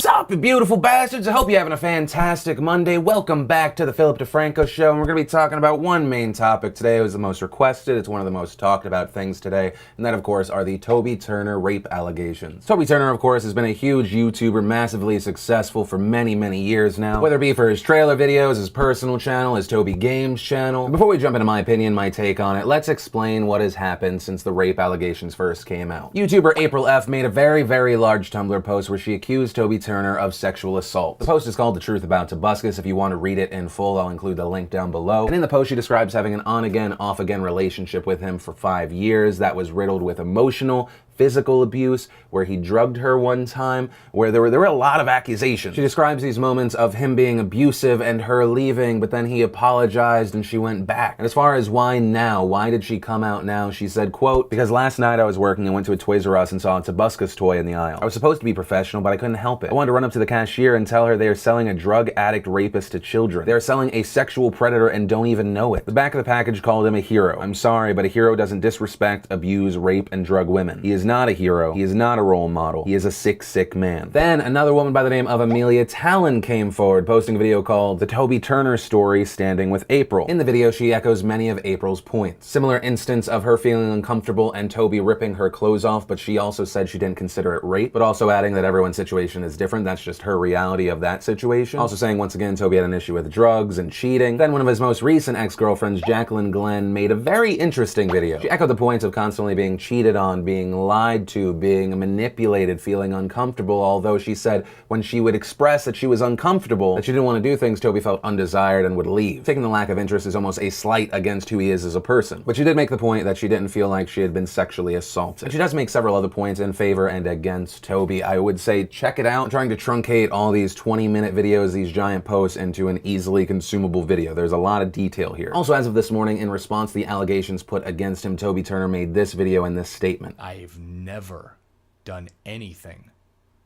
What's up, you beautiful bastards? I hope you're having a fantastic Monday. Welcome back to the Philip DeFranco Show, and we're going to be talking about one main topic today. It was the most requested. It's one of the most talked about things today, and that, of course, are the Toby Turner rape allegations. Toby Turner, of course, has been a huge YouTuber, massively successful for many, many years now, whether it be for his trailer videos, his personal channel, his Toby Games channel. And before we jump into my opinion, my take on it, let's explain what has happened since the rape allegations first came out. YouTuber April F. made a very, very large Tumblr post where she accused Toby Turner of sexual assault. The post is called The Truth About Tobuscus. If you want to read it in full, I'll include the link down below. And in the post, she describes having an on-again, off-again relationship with him for 5 years that was riddled with emotional, physical abuse, where he drugged her one time, where there were a lot of accusations. She describes these moments of him being abusive and her leaving, but then he apologized and she went back. And as far as why now, why did she come out now, she said, quote, "Because last night I was working and went to a Toys R Us and saw a Tobuscus toy in the aisle. I was supposed to be professional, but I couldn't help it. I wanted to run up to the cashier and tell her they are selling a drug addict rapist to children. They are selling a sexual predator and don't even know it. The back of the package called him a hero. I'm sorry, but a hero doesn't disrespect, abuse, rape, and drug women. He is not a hero. He is not a role model. He is a sick, sick man." Then another woman by the name of Amelia Talon came forward, posting a video called The Toby Turner Story Standing with April. In the video, she echoes many of April's points. Similar instance of her feeling uncomfortable and Toby ripping her clothes off, but she also said she didn't consider it rape, but also adding that everyone's situation is different. That's just her reality of that situation. Also saying, once again, Toby had an issue with drugs and cheating. Then one of his most recent ex-girlfriends, Jacqueline Glenn, made a very interesting video. She echoed the points of constantly being cheated on, being lied to, being manipulated, feeling uncomfortable, although she said when she would express that she was uncomfortable, that she didn't want to do things, Toby felt undesired and would leave. Taking the lack of interest is almost a slight against who he is as a person. But she did make the point that she didn't feel like she had been sexually assaulted. And she does make several other points in favor and against Toby. I would say check it out. I'm trying to truncate all these 20-minute videos, these giant posts, into an easily consumable video. There's a lot of detail here. Also, as of this morning, in response to the allegations put against him, Toby Turner made this video and this statement. "I've never done anything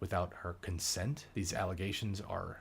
without her consent. These allegations are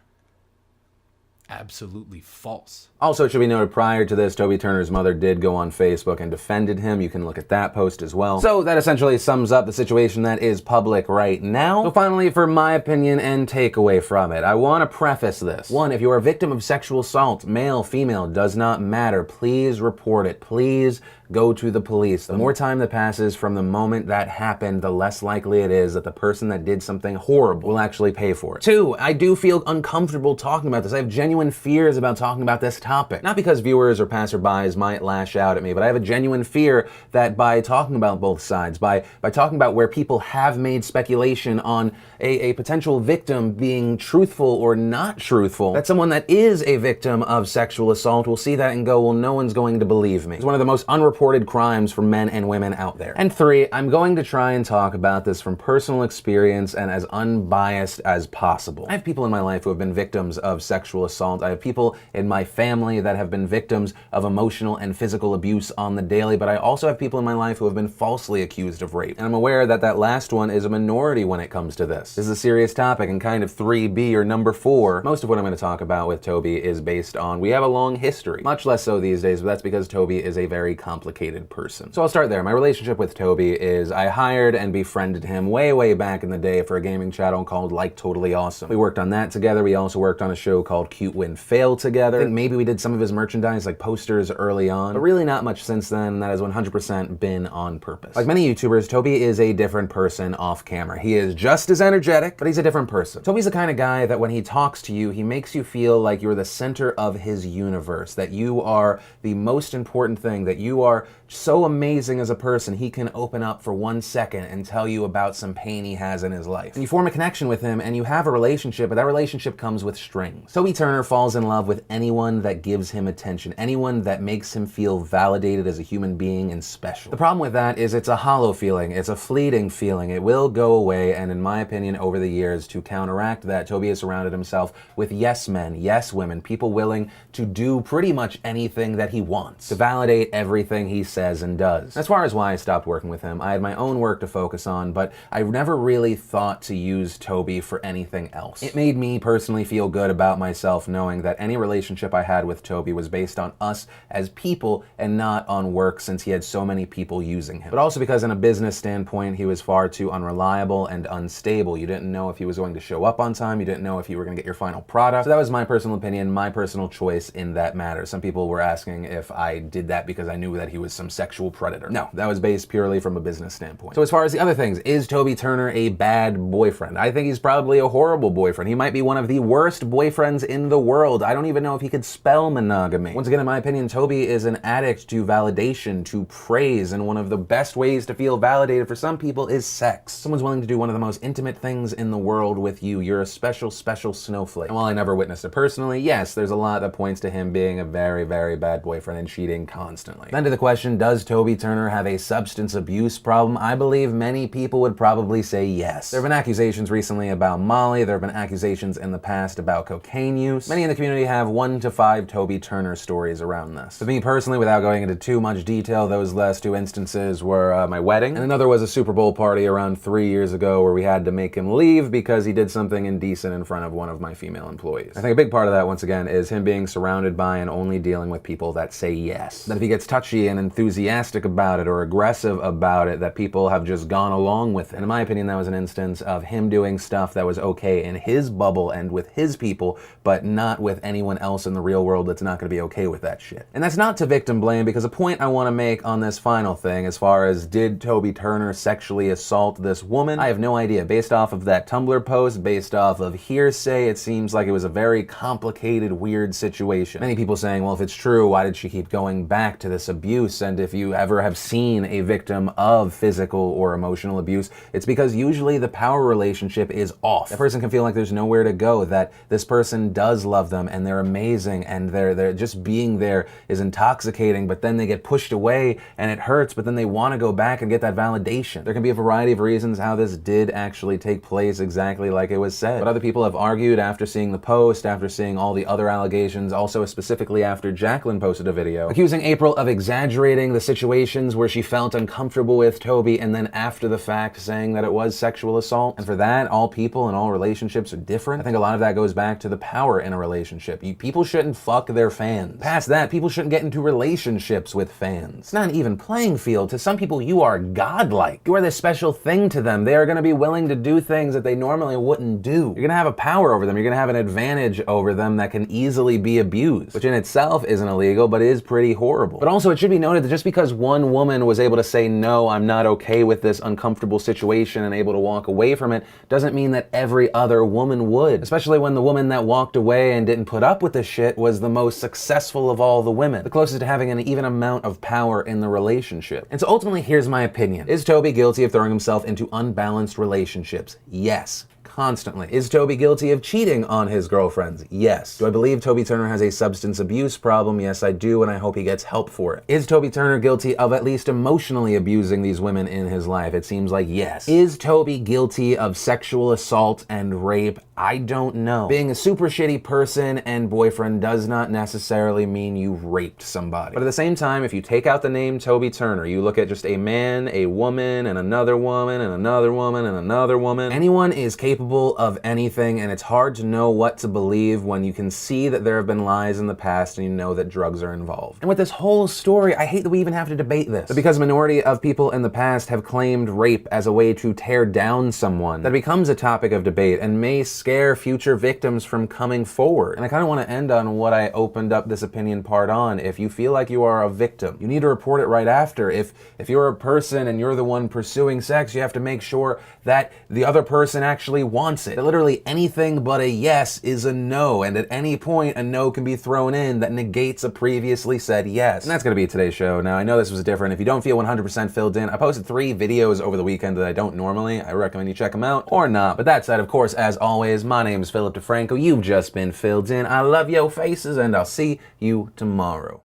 absolutely false." Also, it should be noted, prior to this, Toby Turner's mother did go on Facebook and defended him. You can look at that post as well. So that essentially sums up the situation that is public right now. So finally, for my opinion and takeaway from it, I want to preface this. 1, if you are a victim of sexual assault, male, female, does not matter. Please report it. Please go to the police. The more time that passes from the moment that happened, the less likely it is that the person that did something horrible will actually pay for it. 2, I do feel uncomfortable talking about this. I have genuine fears about talking about this topic. Not because viewers or passerbys might lash out at me, but I have a genuine fear that by talking about both sides, by talking about where people have made speculation on a potential victim being truthful or not truthful, that someone that is a victim of sexual assault will see that and go, well, no one's going to believe me. It's one of the most unreported crimes for men and women out there. And 3, I'm going to try and talk about this from personal experience and as unbiased as possible. I have people in my life who have been victims of sexual assault. I have people in my family that have been victims of emotional and physical abuse on the daily, but I also have people in my life who have been falsely accused of rape. And I'm aware that that last one is a minority when it comes to this. This is a serious topic, and kind of 3B or number 4, most of what I'm going to talk about with Toby is based on we have a long history. Much less so these days, but that's because Toby is a very complicated person. So I'll start there. My relationship with Toby is I hired and befriended him way back in the day for a gaming channel called Like Totally Awesome. We worked on that together. We also worked on a show called Cute Win Fail together. I think maybe we did some of his merchandise, like posters, early on, but really not much since then. That has 100% been on purpose. Like many YouTubers, Toby is a different person off camera. He is just as energetic, but he's a different person. Toby's the kind of guy that when he talks to you, he makes you feel like you're the center of his universe, that you are the most important thing, that you are so amazing as a person. He can open up for 1 second and tell you about some pain he has in his life. And you form a connection with him and you have a relationship, but that relationship comes with strings. Toby Turner falls in love with anyone that gives him attention, anyone that makes him feel validated as a human being and special. The problem with that is it's a hollow feeling, it's a fleeting feeling. It will go away, and in my opinion, over the years, to counteract that, Toby has surrounded himself with yes men, yes women, people willing to do pretty much anything that he wants, to validate everything he says, says and does. As far as why I stopped working with him, I had my own work to focus on, but I never really thought to use Toby for anything else. It made me personally feel good about myself knowing that any relationship I had with Toby was based on us as people and not on work, since he had so many people using him. But also because in a business standpoint, he was far too unreliable and unstable. You didn't know if he was going to show up on time, you didn't know if you were going to get your final product. So that was my personal opinion, my personal choice in that matter. Some people were asking if I did that because I knew that he was some sexual predator. No, that was based purely from a business standpoint. So as far as the other things, is Toby Turner a bad boyfriend? I think he's probably a horrible boyfriend. He might be one of the worst boyfriends in the world. I don't even know if he could spell monogamy. Once again, in my opinion, Toby is an addict to validation, to praise, and one of the best ways to feel validated for some people is sex. Someone's willing to do one of the most intimate things in the world with you. You're a special, special snowflake. And while I never witnessed it personally, yes, there's a lot that points to him being a very, very bad boyfriend and cheating constantly. Then to the question, does Toby Turner have a substance abuse problem? I believe many people would probably say yes. There have been accusations recently about Molly. There have been accusations in the past about cocaine use. Many in the community have 1 to 5 Toby Turner stories around this. For me personally, without going into too much detail, those last 2 instances were my wedding, and another was a Super Bowl party around 3 years ago where we had to make him leave because he did something indecent in front of one of my female employees. I think a big part of that, once again, is him being surrounded by and only dealing with people that say yes. That if he gets touchy and enthusiastic about it or aggressive about it, that people have just gone along with it. And in my opinion, that was an instance of him doing stuff that was okay in his bubble and with his people, but not with anyone else in the real world that's not going to be okay with that shit. And that's not to victim blame, because a point I want to make on this final thing, as far as did Toby Turner sexually assault this woman, I have no idea. Based off of that Tumblr post, based off of hearsay, it seems like it was a very complicated, weird situation. Many people saying, well, if it's true, why did she keep going back to this abuse? And if you ever have seen a victim of physical or emotional abuse, it's because usually the power relationship is off. That person can feel like there's nowhere to go, that this person does love them and they're amazing and they're just being there is intoxicating, but then they get pushed away and it hurts, but then they want to go back and get that validation. There can be a variety of reasons how this did actually take place exactly like it was said. But other people have argued after seeing the post, after seeing all the other allegations, also specifically after Jacqueline posted a video accusing April of exaggerating the situations where she felt uncomfortable with Toby, and then after the fact saying that it was sexual assault. And for that, all people and all relationships are different. I think a lot of that goes back to the power in a relationship. People shouldn't fuck their fans. Past that, people shouldn't get into relationships with fans. It's not an even playing field. To some people, you are godlike. You are this special thing to them. They are going to be willing to do things that they normally wouldn't do. You're going to have a power over them. You're going to have an advantage over them that can easily be abused, which in itself isn't illegal, but is pretty horrible. But also, it should be noted that just because one woman was able to say, no, I'm not okay with this uncomfortable situation, and able to walk away from it, doesn't mean that every other woman would. Especially when the woman that walked away and didn't put up with this shit was the most successful of all the women, the closest to having an even amount of power in the relationship. And so ultimately, here's my opinion. Is Toby guilty of throwing himself into unbalanced relationships? Yes. Constantly. Is Toby guilty of cheating on his girlfriends? Yes. Do I believe Toby Turner has a substance abuse problem? Yes, I do, and I hope he gets help for it. Is Toby Turner guilty of at least emotionally abusing these women in his life? It seems like yes. Is Toby guilty of sexual assault and rape? I don't know. Being a super shitty person and boyfriend does not necessarily mean you've raped somebody. But at the same time, if you take out the name Toby Turner, you look at just a man, a woman, and another woman, and another woman, and another woman, anyone is capable of anything, and it's hard to know what to believe when you can see that there have been lies in the past and you know that drugs are involved. And with this whole story, I hate that we even have to debate this. But because a minority of people in the past have claimed rape as a way to tear down someone, that becomes a topic of debate and may scare future victims from coming forward. And I kind of want to end on what I opened up this opinion part on. If you feel like you are a victim, you need to report it right after. If you're a person and you're the one pursuing sex, you have to make sure that the other person actually wants it. That literally anything but a yes is a no, and at any point a no can be thrown in that negates a previously said yes. And that's gonna be today's show. Now, I know this was different. If you don't feel 100% filled in, I posted 3 videos over the weekend that I don't normally. I recommend you check them out, or not. But that said, of course, as always, my name is Philip DeFranco. You've just been filled in. I love your faces, and I'll see you tomorrow.